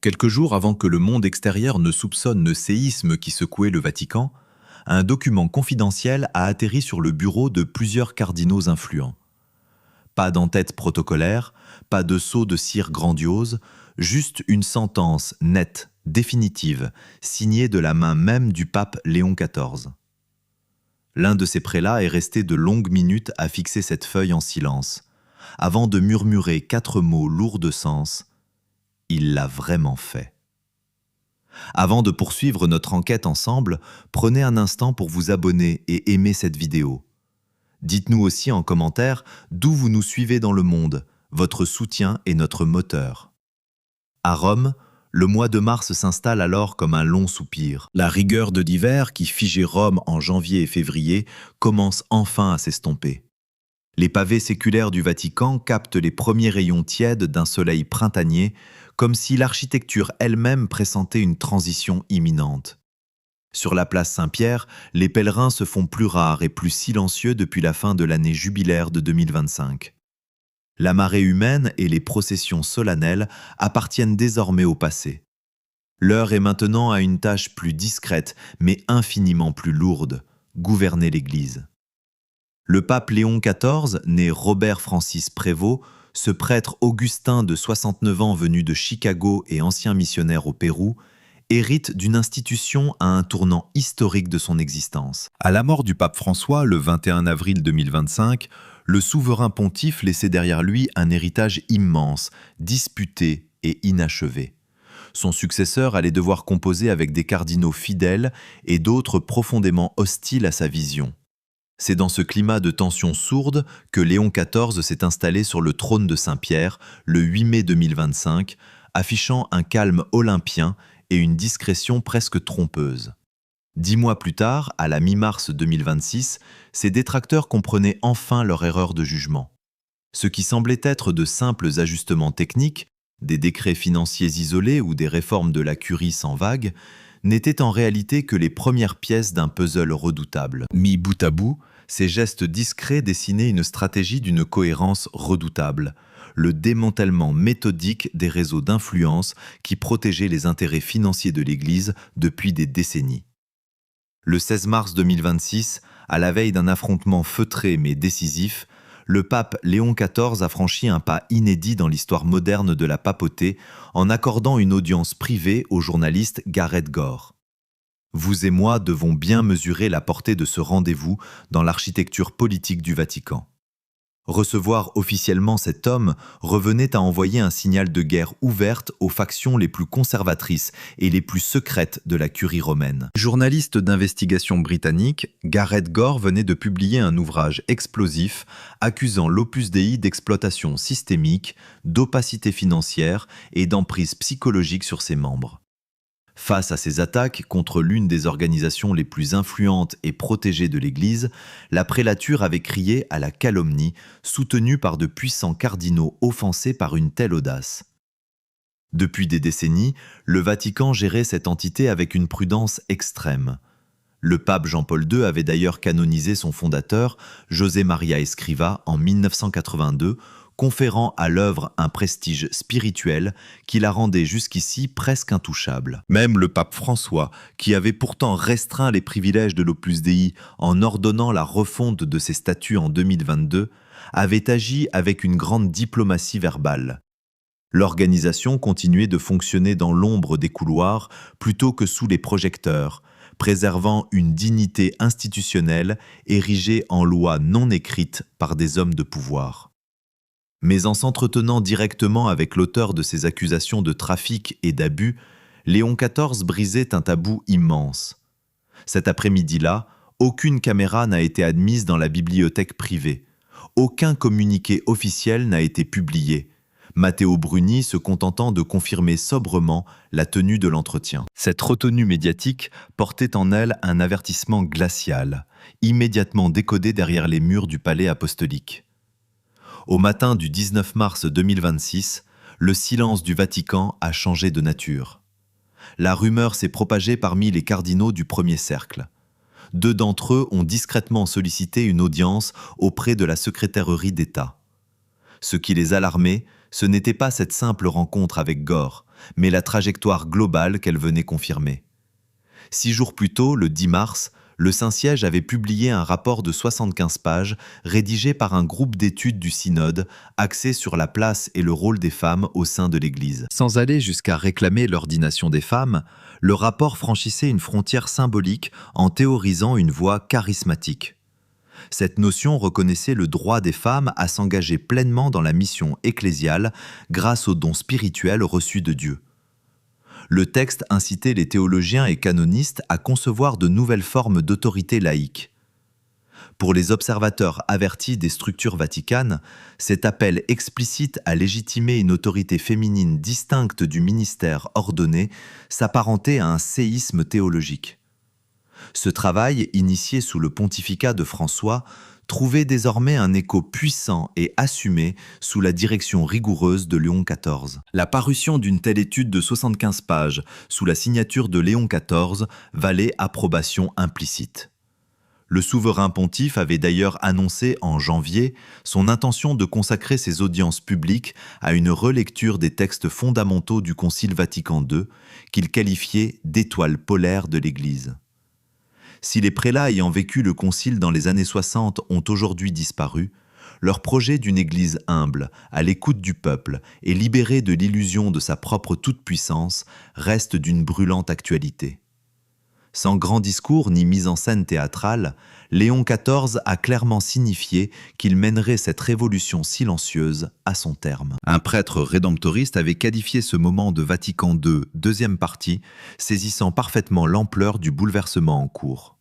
Quelques jours avant que le monde extérieur ne soupçonne le séisme qui secouait le Vatican, un document confidentiel a atterri sur le bureau de plusieurs cardinaux influents. Pas d'entête protocolaire, pas de sceau de cire grandiose, juste une sentence nette, définitive, signée de la main même du pape Léon XIV. L'un de ces prélats est resté de longues minutes à fixer cette feuille en silence, avant de murmurer 4 mots lourds de sens. Il l'a vraiment fait. Avant de poursuivre notre enquête ensemble, prenez un instant pour vous abonner et aimer cette vidéo. Dites-nous aussi en commentaire d'où vous nous suivez dans le monde. Votre soutien est notre moteur. À Rome, le mois de mars s'installe alors comme un long soupir. La rigueur de l'hiver qui figeait Rome en janvier et février commence enfin à s'estomper. Les pavés séculaires du Vatican captent les premiers rayons tièdes d'un soleil printanier, comme si l'architecture elle-même pressentait une transition imminente. Sur la place Saint-Pierre, les pèlerins se font plus rares et plus silencieux depuis la fin de l'année jubilaire de 2025. La marée humaine et les processions solennelles appartiennent désormais au passé. L'heure est maintenant à une tâche plus discrète, mais infiniment plus lourde, gouverner l'Église. Le pape Léon XIV, né Robert Francis Prévost, ce prêtre augustin de 69 ans venu de Chicago et ancien missionnaire au Pérou, hérite d'une institution à un tournant historique de son existence. À la mort du pape François, le 21 avril 2025, le souverain pontife laissait derrière lui un héritage immense, disputé et inachevé. Son successeur allait devoir composer avec des cardinaux fidèles et d'autres profondément hostiles à sa vision. C'est dans ce climat de tension sourde que Léon XIV s'est installé sur le trône de Saint-Pierre le 8 mai 2025, affichant un calme olympien et une discrétion presque trompeuse. 10 mois plus tard, à la mi-mars 2026, ses détracteurs comprenaient enfin leur erreur de jugement. Ce qui semblait être de simples ajustements techniques, des décrets financiers isolés ou des réformes de la curie sans vague, n'étaient en réalité que les premières pièces d'un puzzle redoutable. Mis bout à bout, ces gestes discrets dessinaient une stratégie d'une cohérence redoutable, le démantèlement méthodique des réseaux d'influence qui protégeaient les intérêts financiers de l'Église depuis des décennies. Le 16 mars 2026, à la veille d'un affrontement feutré mais décisif, le pape Léon XIV a franchi un pas inédit dans l'histoire moderne de la papauté en accordant une audience privée au journaliste Gareth Gore. Vous et moi devons bien mesurer la portée de ce rendez-vous dans l'architecture politique du Vatican. Recevoir officiellement cet homme revenait à envoyer un signal de guerre ouverte aux factions les plus conservatrices et les plus secrètes de la curie romaine. Journaliste d'investigation britannique, Gareth Gore venait de publier un ouvrage explosif accusant l'Opus Dei d'exploitation systémique, d'opacité financière et d'emprise psychologique sur ses membres. Face à ces attaques contre l'une des organisations les plus influentes et protégées de l'Église, la prélature avait crié à la calomnie, soutenue par de puissants cardinaux offensés par une telle audace. Depuis des décennies, le Vatican gérait cette entité avec une prudence extrême. Le pape Jean-Paul II avait d'ailleurs canonisé son fondateur, José María Escrivá, en 1982, conférant à l'œuvre un prestige spirituel qui la rendait jusqu'ici presque intouchable. Même le pape François, qui avait pourtant restreint les privilèges de l'Opus Dei en ordonnant la refonte de ses statuts en 2022, avait agi avec une grande diplomatie verbale. L'organisation continuait de fonctionner dans l'ombre des couloirs plutôt que sous les projecteurs, préservant une dignité institutionnelle érigée en loi non écrite par des hommes de pouvoir. Mais en s'entretenant directement avec l'auteur de ces accusations de trafic et d'abus, Léon XIV brisait un tabou immense. Cet après-midi-là, aucune caméra n'a été admise dans la bibliothèque privée. Aucun communiqué officiel n'a été publié, Matteo Bruni se contentant de confirmer sobrement la tenue de l'entretien. Cette retenue médiatique portait en elle un avertissement glacial, immédiatement décodé derrière les murs du palais apostolique. Au matin du 19 mars 2026, le silence du Vatican a changé de nature. La rumeur s'est propagée parmi les cardinaux du premier cercle. 2 d'entre eux ont discrètement sollicité une audience auprès de la secrétairerie d'État. Ce qui les alarmait, ce n'était pas cette simple rencontre avec Gore, mais la trajectoire globale qu'elle venait confirmer. 6 jours plus tôt, le 10 mars, le Saint-Siège avait publié un rapport de 75 pages rédigé par un groupe d'études du synode axé sur la place et le rôle des femmes au sein de l'Église. Sans aller jusqu'à réclamer l'ordination des femmes, le rapport franchissait une frontière symbolique en théorisant une voie charismatique. Cette notion reconnaissait le droit des femmes à s'engager pleinement dans la mission ecclésiale grâce aux dons spirituels reçus de Dieu. Le texte incitait les théologiens et canonistes à concevoir de nouvelles formes d'autorité laïque. Pour les observateurs avertis des structures vaticanes, cet appel explicite à légitimer une autorité féminine distincte du ministère ordonné s'apparentait à un séisme théologique. Ce travail, initié sous le pontificat de François, trouvait désormais un écho puissant et assumé sous la direction rigoureuse de Léon XIV. La parution d'une telle étude de 75 pages sous la signature de Léon XIV valait approbation implicite. Le souverain pontife avait d'ailleurs annoncé en janvier son intention de consacrer ses audiences publiques à une relecture des textes fondamentaux du Concile Vatican II, qu'il qualifiait d'étoile polaire de l'Église. Si les prélats ayant vécu le Concile dans les années 60 ont aujourd'hui disparu, leur projet d'une Église humble, à l'écoute du peuple et libérée de l'illusion de sa propre toute-puissance reste d'une brûlante actualité. Sans grand discours ni mise en scène théâtrale, Léon XIV a clairement signifié qu'il mènerait cette révolution silencieuse à son terme. Un prêtre rédemptoriste avait qualifié ce moment de Vatican II, deuxième partie, saisissant parfaitement l'ampleur du bouleversement en cours.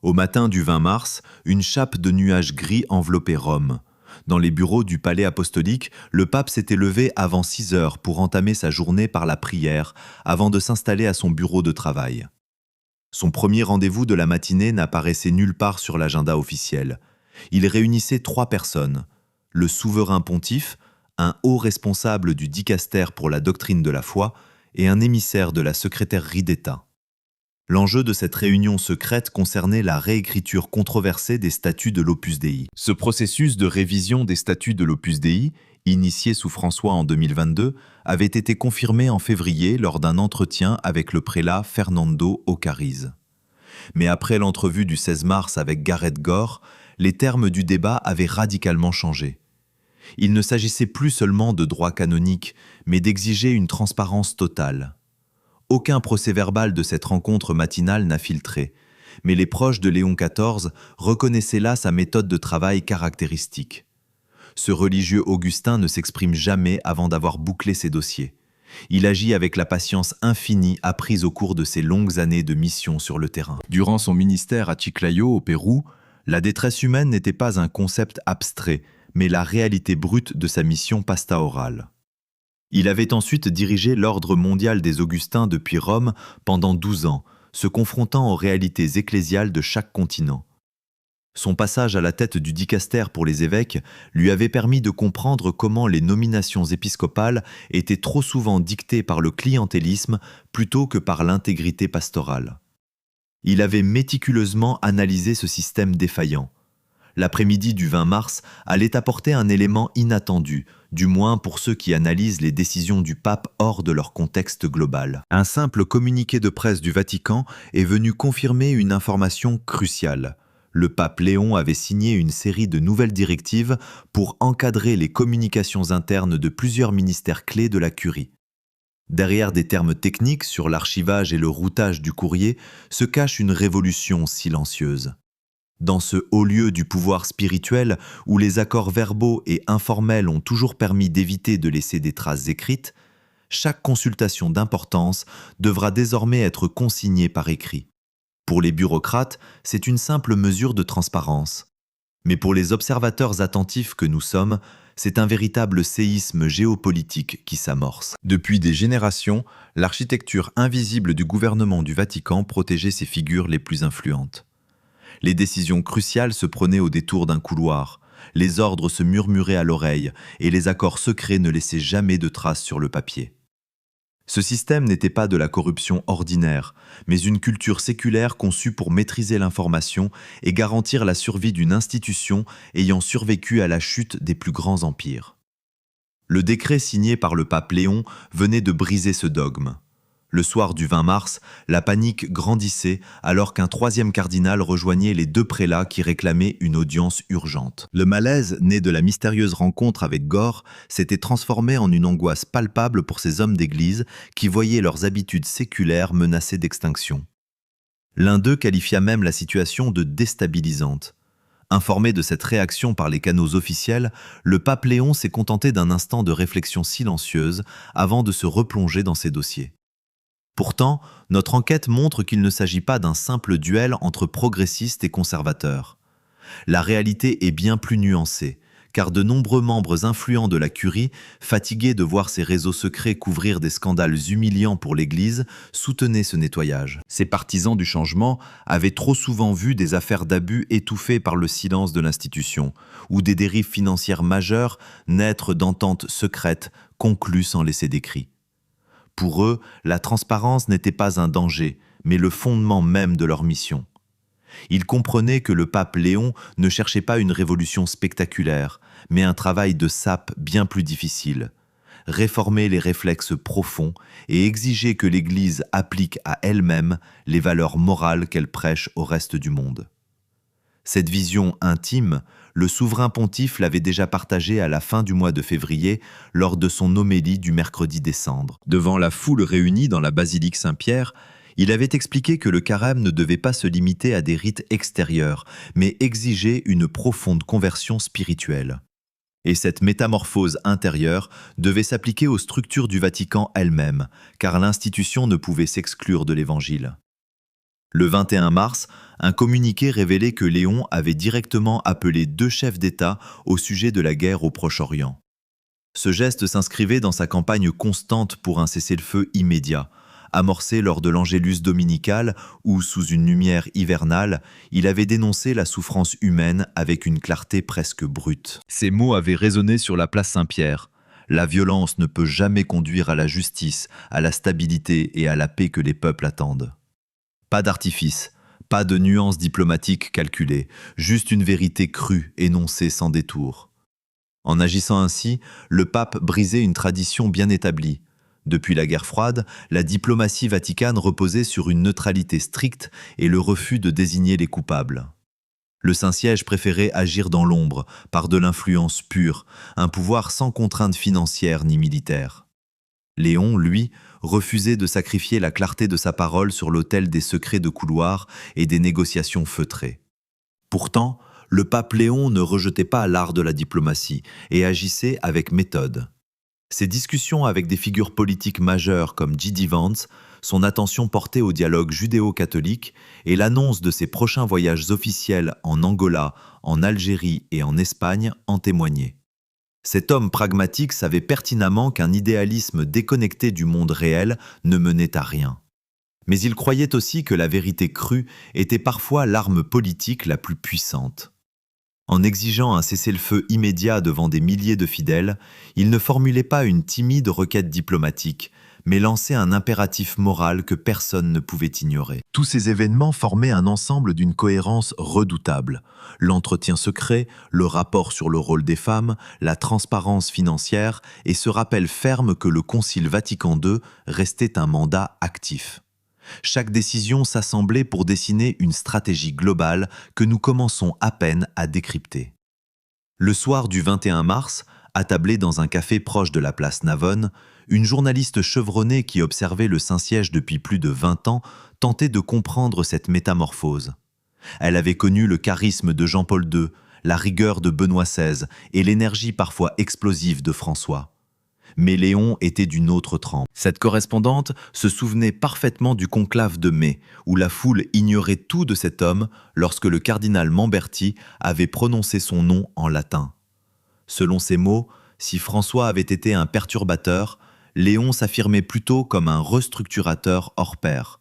Au matin du 20 mars, une chape de nuages gris enveloppait Rome. Dans les bureaux du palais apostolique, le pape s'était levé avant 6 heures pour entamer sa journée par la prière, avant de s'installer à son bureau de travail. Son premier rendez-vous de la matinée n'apparaissait nulle part sur l'agenda officiel. Il réunissait 3 personnes, le souverain pontife, un haut responsable du dicaster pour la doctrine de la foi et un émissaire de la secrétairerie d'État. L'enjeu de cette réunion secrète concernait la réécriture controversée des statuts de l'Opus Dei. Ce processus de révision des statuts de l'Opus Dei, initié sous François en 2022, avait été confirmé en février lors d'un entretien avec le prélat Fernando Occariz. Mais après l'entrevue du 16 mars avec Gareth Gore, les termes du débat avaient radicalement changé. Il ne s'agissait plus seulement de droit canonique, mais d'exiger une transparence totale. Aucun procès-verbal de cette rencontre matinale n'a filtré, mais les proches de Léon XIV reconnaissaient là sa méthode de travail caractéristique. Ce religieux augustin ne s'exprime jamais avant d'avoir bouclé ses dossiers. Il agit avec la patience infinie apprise au cours de ses longues années de mission sur le terrain. Durant son ministère à Chiclayo, au Pérou, la détresse humaine n'était pas un concept abstrait, mais la réalité brute de sa mission pastorale. Il avait ensuite dirigé l'Ordre mondial des Augustins depuis Rome pendant 12 ans, se confrontant aux réalités ecclésiales de chaque continent. Son passage à la tête du dicaster pour les évêques lui avait permis de comprendre comment les nominations épiscopales étaient trop souvent dictées par le clientélisme plutôt que par l'intégrité pastorale. Il avait méticuleusement analysé ce système défaillant. L'après-midi du 20 mars allait apporter un élément inattendu, du moins pour ceux qui analysent les décisions du pape hors de leur contexte global. Un simple communiqué de presse du Vatican est venu confirmer une information cruciale. Le pape Léon avait signé une série de nouvelles directives pour encadrer les communications internes de plusieurs ministères clés de la curie. Derrière des termes techniques sur l'archivage et le routage du courrier se cache une révolution silencieuse. Dans ce haut lieu du pouvoir spirituel où les accords verbaux et informels ont toujours permis d'éviter de laisser des traces écrites, chaque consultation d'importance devra désormais être consignée par écrit. Pour les bureaucrates, c'est une simple mesure de transparence. Mais pour les observateurs attentifs que nous sommes, c'est un véritable séisme géopolitique qui s'amorce. Depuis des générations, l'architecture invisible du gouvernement du Vatican protégeait ses figures les plus influentes. Les décisions cruciales se prenaient au détour d'un couloir, les ordres se murmuraient à l'oreille et les accords secrets ne laissaient jamais de traces sur le papier. Ce système n'était pas de la corruption ordinaire, mais une culture séculaire conçue pour maîtriser l'information et garantir la survie d'une institution ayant survécu à la chute des plus grands empires. Le décret signé par le pape Léon venait de briser ce dogme. Le soir du 20 mars, la panique grandissait alors qu'un troisième cardinal rejoignait les deux prélats qui réclamaient une audience urgente. Le malaise, né de la mystérieuse rencontre avec Gore, s'était transformé en une angoisse palpable pour ces hommes d'église qui voyaient leurs habitudes séculaires menacées d'extinction. L'un d'eux qualifia même la situation de déstabilisante. Informé de cette réaction par les canaux officiels, le pape Léon s'est contenté d'un instant de réflexion silencieuse avant de se replonger dans ses dossiers. Pourtant, notre enquête montre qu'il ne s'agit pas d'un simple duel entre progressistes et conservateurs. La réalité est bien plus nuancée, car de nombreux membres influents de la Curie, fatigués de voir ces réseaux secrets couvrir des scandales humiliants pour l'Église, soutenaient ce nettoyage. Ces partisans du changement avaient trop souvent vu des affaires d'abus étouffées par le silence de l'institution, ou des dérives financières majeures naître d'ententes secrètes conclues sans laisser d'écrit. Pour eux, la transparence n'était pas un danger, mais le fondement même de leur mission. Ils comprenaient que le pape Léon ne cherchait pas une révolution spectaculaire, mais un travail de sape bien plus difficile. Réformer les réflexes profonds et exiger que l'Église applique à elle-même les valeurs morales qu'elle prêche au reste du monde. Cette vision intime, le souverain pontife l'avait déjà partagée à la fin du mois de février lors de son homélie du mercredi des Cendres. Devant la foule réunie dans la basilique Saint-Pierre, il avait expliqué que le carême ne devait pas se limiter à des rites extérieurs, mais exigeait une profonde conversion spirituelle. Et cette métamorphose intérieure devait s'appliquer aux structures du Vatican elles-mêmes, car l'institution ne pouvait s'exclure de l'Évangile. Le 21 mars, un communiqué révélait que Léon avait directement appelé 2 chefs d'État au sujet de la guerre au Proche-Orient. Ce geste s'inscrivait dans sa campagne constante pour un cessez-le-feu immédiat, amorcé lors de l'Angélus dominical où, sous une lumière hivernale, il avait dénoncé la souffrance humaine avec une clarté presque brute. Ces mots avaient résonné sur la place Saint-Pierre. La violence ne peut jamais conduire à la justice, à la stabilité et à la paix que les peuples attendent. Pas d'artifice, pas de nuances diplomatiques calculées, juste une vérité crue, énoncée sans détour. En agissant ainsi, le pape brisait une tradition bien établie. Depuis la guerre froide, la diplomatie vaticane reposait sur une neutralité stricte et le refus de désigner les coupables. Le Saint-Siège préférait agir dans l'ombre, par de l'influence pure, un pouvoir sans contrainte financière ni militaire. Léon, lui, refusait de sacrifier la clarté de sa parole sur l'autel des secrets de couloir et des négociations feutrées. Pourtant, le pape Léon ne rejetait pas l'art de la diplomatie et agissait avec méthode. Ses discussions avec des figures politiques majeures comme J.D. Vance, son attention portée au dialogue judéo-catholique et l'annonce de ses prochains voyages officiels en Angola, en Algérie et en Espagne en témoignaient. Cet homme pragmatique savait pertinemment qu'un idéalisme déconnecté du monde réel ne menait à rien. Mais il croyait aussi que la vérité crue était parfois l'arme politique la plus puissante. En exigeant un cessez-le-feu immédiat devant des milliers de fidèles, il ne formulait pas une timide requête diplomatique, mais lançait un impératif moral que personne ne pouvait ignorer. Tous ces événements formaient un ensemble d'une cohérence redoutable. L'entretien secret, le rapport sur le rôle des femmes, la transparence financière et ce rappel ferme que le Concile Vatican II restait un mandat actif. Chaque décision s'assemblait pour dessiner une stratégie globale que nous commençons à peine à décrypter. Le soir du 21 mars, attablée dans un café proche de la place Navone, une journaliste chevronnée qui observait le Saint-Siège depuis plus de 20 ans tentait de comprendre cette métamorphose. Elle avait connu le charisme de Jean-Paul II, la rigueur de Benoît XVI et l'énergie parfois explosive de François. Mais Léon était d'une autre trempe. Cette correspondante se souvenait parfaitement du conclave de mai, où la foule ignorait tout de cet homme lorsque le cardinal Mamberti avait prononcé son nom en latin. Selon ces mots, si François avait été un perturbateur, Léon s'affirmait plutôt comme un restructurateur hors pair.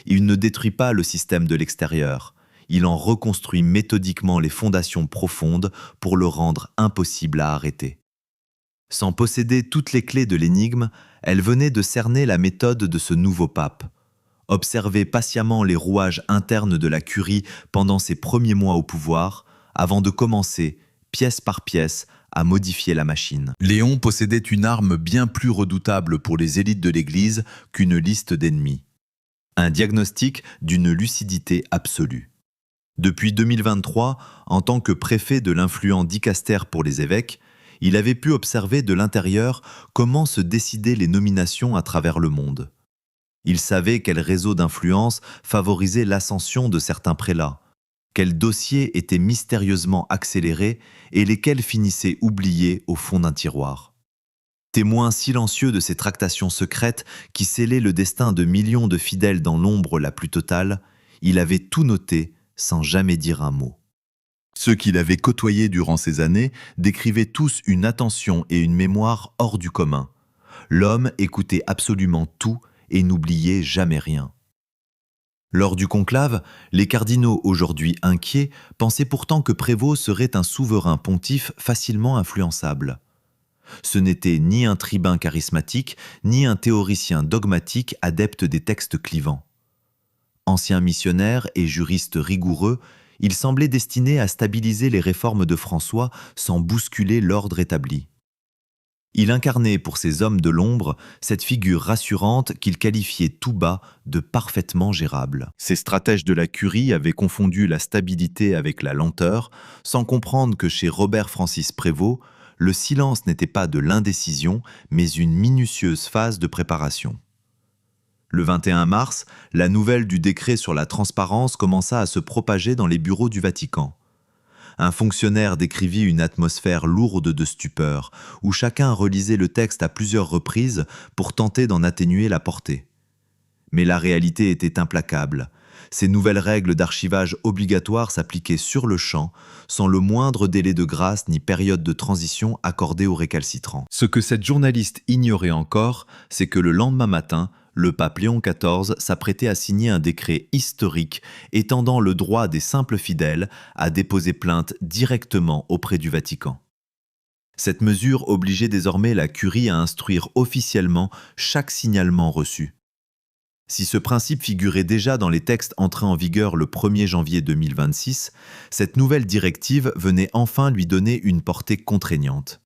Il ne détruit pas le système de l'extérieur, il en reconstruit méthodiquement les fondations profondes pour le rendre impossible à arrêter. Sans posséder toutes les clés de l'énigme, elle venait de cerner la méthode de ce nouveau pape. Observer patiemment les rouages internes de la curie pendant ses premiers mois au pouvoir, avant de commencer, pièce par pièce, à modifier la machine. Léon possédait une arme bien plus redoutable pour les élites de l'Église qu'une liste d'ennemis. Un diagnostic d'une lucidité absolue. Depuis 2023, en tant que préfet de l'influent dicaster pour les évêques, il avait pu observer de l'intérieur comment se décidaient les nominations à travers le monde. Il savait quel réseau d'influence favorisait l'ascension de certains prélats, quels dossiers étaient mystérieusement accélérés et lesquels finissaient oubliés au fond d'un tiroir. Témoin silencieux de ces tractations secrètes qui scellaient le destin de millions de fidèles dans l'ombre la plus totale, il avait tout noté sans jamais dire un mot. Ceux qu'il avait côtoyés durant ces années décrivaient tous une attention et une mémoire hors du commun. L'homme écoutait absolument tout et n'oubliait jamais rien. Lors du conclave, les cardinaux, aujourd'hui inquiets, pensaient pourtant que Prévost serait un souverain pontife facilement influençable. Ce n'était ni un tribun charismatique, ni un théoricien dogmatique adepte des textes clivants. Ancien missionnaire et juriste rigoureux, il semblait destiné à stabiliser les réformes de François sans bousculer l'ordre établi. Il incarnait pour ces hommes de l'ombre cette figure rassurante qu'il qualifiait tout bas de parfaitement gérable. Ces stratèges de la curie avaient confondu la stabilité avec la lenteur, sans comprendre que chez Robert Francis Prévost, le silence n'était pas de l'indécision, mais une minutieuse phase de préparation. Le 21 mars, la nouvelle du décret sur la transparence commença à se propager dans les bureaux du Vatican. Un fonctionnaire décrivit une atmosphère lourde de stupeur, où chacun relisait le texte à plusieurs reprises pour tenter d'en atténuer la portée. Mais la réalité était implacable. Ces nouvelles règles d'archivage obligatoires s'appliquaient sur le champ, sans le moindre délai de grâce ni période de transition accordée aux récalcitrants. Ce que cette journaliste ignorait encore, c'est que le lendemain matin, le pape Léon XIV s'apprêtait à signer un décret historique étendant le droit des simples fidèles à déposer plainte directement auprès du Vatican. Cette mesure obligeait désormais la curie à instruire officiellement chaque signalement reçu. Si ce principe figurait déjà dans les textes entrés en vigueur le 1er janvier 2026, cette nouvelle directive venait enfin lui donner une portée contraignante.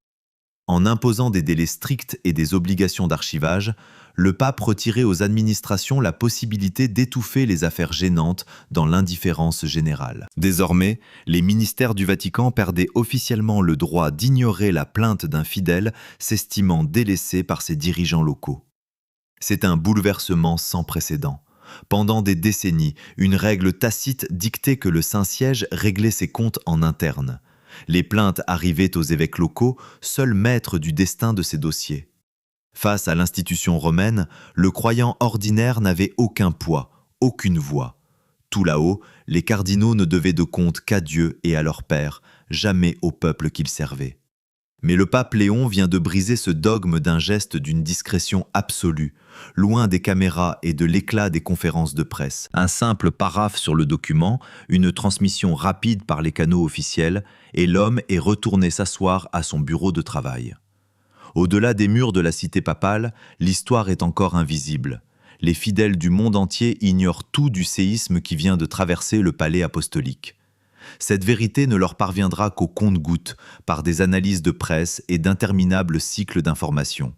En imposant des délais stricts et des obligations d'archivage, le pape retirait aux administrations la possibilité d'étouffer les affaires gênantes dans l'indifférence générale. Désormais, les ministères du Vatican perdaient officiellement le droit d'ignorer la plainte d'un fidèle s'estimant délaissé par ses dirigeants locaux. C'est un bouleversement sans précédent. Pendant des décennies, une règle tacite dictait que le Saint-Siège réglait ses comptes en interne. Les plaintes arrivaient aux évêques locaux, seuls maîtres du destin de ces dossiers. Face à l'institution romaine, le croyant ordinaire n'avait aucun poids, aucune voix. Tout là-haut, les cardinaux ne devaient de compte qu'à Dieu et à leur Père, jamais au peuple qu'ils servaient. Mais le pape Léon vient de briser ce dogme d'un geste d'une discrétion absolue, loin des caméras et de l'éclat des conférences de presse. Un simple paraphe sur le document, une transmission rapide par les canaux officiels, et l'homme est retourné s'asseoir à son bureau de travail. Au-delà des murs de la cité papale, l'histoire est encore invisible. Les fidèles du monde entier ignorent tout du séisme qui vient de traverser le palais apostolique. Cette vérité ne leur parviendra qu'au compte-gouttes, par des analyses de presse et d'interminables cycles d'informations.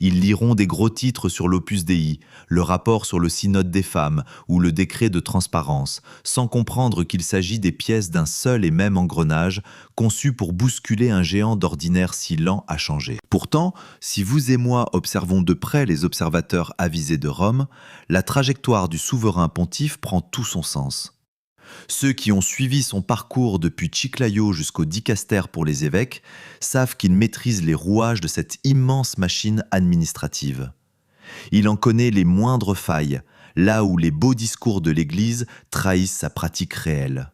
Ils liront des gros titres sur l'Opus Dei, le rapport sur le synode des femmes ou le décret de transparence, sans comprendre qu'il s'agit des pièces d'un seul et même engrenage, conçu pour bousculer un géant d'ordinaire si lent à changer. Pourtant, si vous et moi observons de près les observateurs avisés de Rome, la trajectoire du souverain pontife prend tout son sens. Ceux qui ont suivi son parcours depuis Chiclayo jusqu'au dicaster pour les évêques savent qu'il maîtrise les rouages de cette immense machine administrative. Il en connaît les moindres failles, là où les beaux discours de l'Église trahissent sa pratique réelle.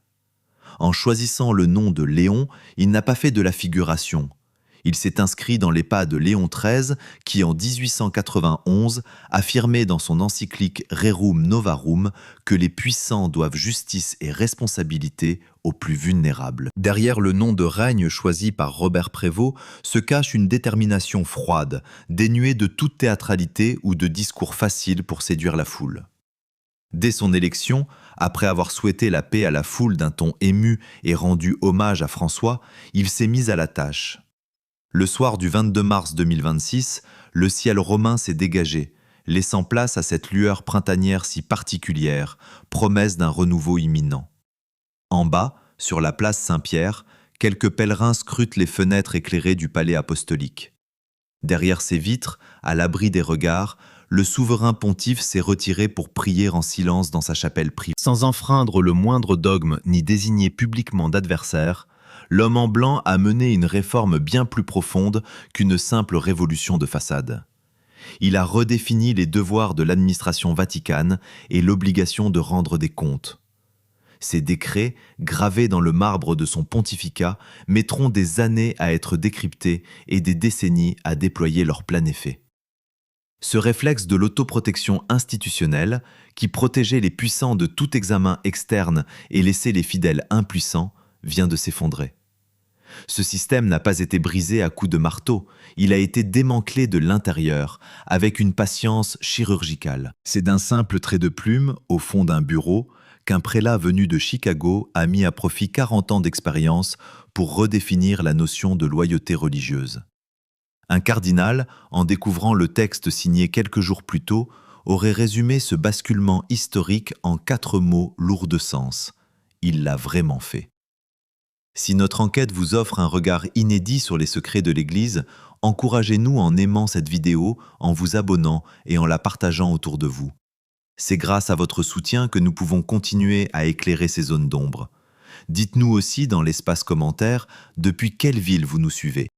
En choisissant le nom de Léon, il n'a pas fait de la figuration. Il s'est inscrit dans les pas de Léon XIII qui, en 1891, affirmait dans son encyclique Rerum Novarum que les puissants doivent justice et responsabilité aux plus vulnérables. Derrière le nom de règne choisi par Robert Prévost se cache une détermination froide, dénuée de toute théâtralité ou de discours faciles pour séduire la foule. Dès son élection, après avoir souhaité la paix à la foule d'un ton ému et rendu hommage à François, il s'est mis à la tâche. Le soir du 22 mars 2026, le ciel romain s'est dégagé, laissant place à cette lueur printanière si particulière, promesse d'un renouveau imminent. En bas, sur la place Saint-Pierre, quelques pèlerins scrutent les fenêtres éclairées du palais apostolique. Derrière ces vitres, à l'abri des regards, le souverain pontife s'est retiré pour prier en silence dans sa chapelle privée. Sans enfreindre le moindre dogme ni désigner publiquement d'adversaire, l'homme en blanc a mené une réforme bien plus profonde qu'une simple révolution de façade. Il a redéfini les devoirs de l'administration vaticane et l'obligation de rendre des comptes. Ces décrets, gravés dans le marbre de son pontificat, mettront des années à être décryptés et des décennies à déployer leur plein effet. Ce réflexe de l'autoprotection institutionnelle, qui protégeait les puissants de tout examen externe et laissait les fidèles impuissants, vient de s'effondrer. Ce système n'a pas été brisé à coups de marteau, il a été démantelé de l'intérieur, avec une patience chirurgicale. C'est d'un simple trait de plume, au fond d'un bureau, qu'un prélat venu de Chicago a mis à profit 40 ans d'expérience pour redéfinir la notion de loyauté religieuse. Un cardinal, en découvrant le texte signé quelques jours plus tôt, aurait résumé ce basculement historique en 4 mots lourds de sens. Il l'a vraiment fait. Si notre enquête vous offre un regard inédit sur les secrets de l'Église, encouragez-nous en aimant cette vidéo, en vous abonnant et en la partageant autour de vous. C'est grâce à votre soutien que nous pouvons continuer à éclairer ces zones d'ombre. Dites-nous aussi dans l'espace commentaire depuis quelle ville vous nous suivez.